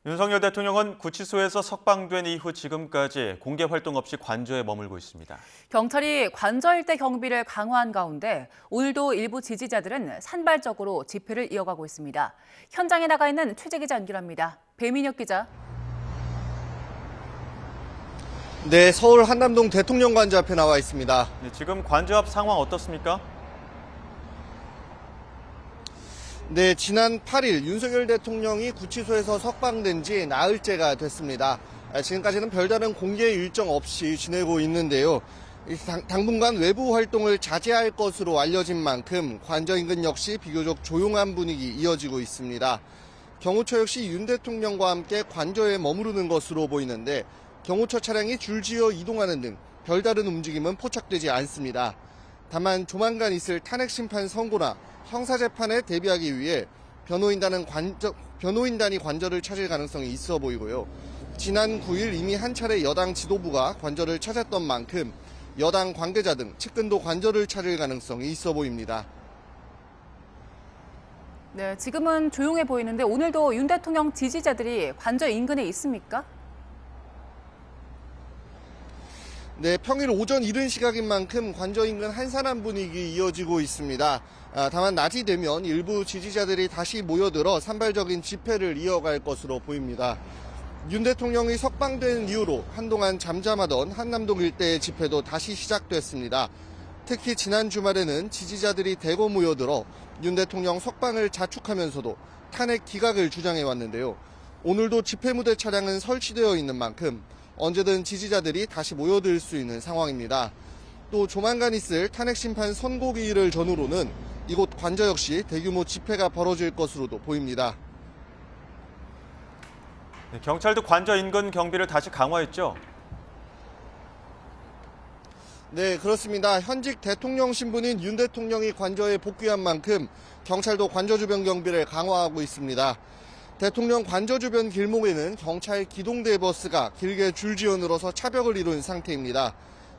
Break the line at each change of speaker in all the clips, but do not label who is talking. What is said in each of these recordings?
윤석열 대통령은 구치소에서 석방된 이후 지금까지 공개 활동 없이 관저에 머물고 있습니다.
경찰이 관저 일대 경비를 강화한 가운데 오늘도 일부 지지자들은 산발적으로 집회를 이어가고 있습니다. 현장에 나가 있는 최재 기자 연결합니다. 배민혁 기자.
네, 서울 한남동 대통령관저 앞에 나와 있습니다.
지금 관저 앞 상황 어떻습니까?
네, 지난 8일 윤석열 대통령이 구치소에서 석방된 지 나흘째가 됐습니다. 지금까지는 별다른 공개 일정 없이 지내고 있는데요. 당분간 외부 활동을 자제할 것으로 알려진 만큼 관저 인근 역시 비교적 조용한 분위기 이어지고 있습니다. 경호처 역시 윤 대통령과 함께 관저에 머무르는 것으로 보이는데 경호처 차량이 줄지어 이동하는 등 별다른 움직임은 포착되지 않습니다. 다만 조만간 있을 탄핵심판 선고나 형사재판에 대비하기 위해 변호인단이 관저를 찾을 가능성이 있어 보이고요. 지난 9일 이미 한 차례 여당 지도부가 관저를 찾았던 만큼 여당 관계자 등 측근도 관저를 찾을 가능성이 있어 보입니다.
네, 지금은 조용해 보이는데 오늘도 윤 대통령 지지자들이 관저 인근에 있습니까?
네, 평일 오전 이른 시각인 만큼 관저 인근 한산한 분위기 이어지고 있습니다. 다만 낮이 되면 일부 지지자들이 다시 모여들어 산발적인 집회를 이어갈 것으로 보입니다. 윤 대통령이 석방된 이후로 한동안 잠잠하던 한남동 일대의 집회도 다시 시작됐습니다. 특히 지난 주말에는 지지자들이 대거 모여들어 윤 대통령 석방을 자축하면서도 탄핵 기각을 주장해왔는데요. 오늘도 집회 무대 차량은 설치되어 있는 만큼 언제든 지지자들이 다시 모여들 수 있는 상황입니다. 또 조만간 있을 탄핵심판 선고기일을 전후로는 이곳 관저 역시 대규모 집회가 벌어질 것으로도 보입니다.
경찰도 관저 인근 경비를 다시 강화했죠?
네, 그렇습니다. 현직 대통령 신분인 윤 대통령이 관저에 복귀한 만큼 경찰도 관저 주변 경비를 강화하고 있습니다. 대통령 관저 주변 길목에는 경찰 기동대 버스가 길게 줄지어 늘어서 차벽을 이룬 상태입니다.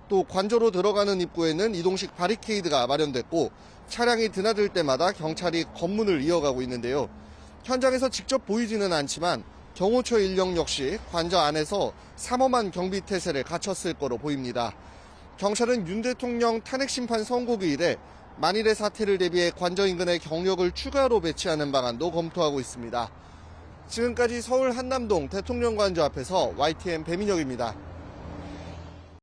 또 관저로 들어가는 입구에는 이동식 바리케이드가 마련됐고 차량이 드나들 때마다 경찰이 검문을 이어가고 있는데요. 현장에서 직접 보이지는 않지만 경호처 인력 역시 관저 안에서 삼엄한 경비 태세를 갖췄을 거로 보입니다. 경찰은 윤 대통령 탄핵심판 선고기일에 만일의 사태를 대비해 관저 인근에 경력을 추가로 배치하는 방안도 검토하고 있습니다. 지금까지 서울 한남동 대통령관저 앞에서 YTN 배민혁입니다.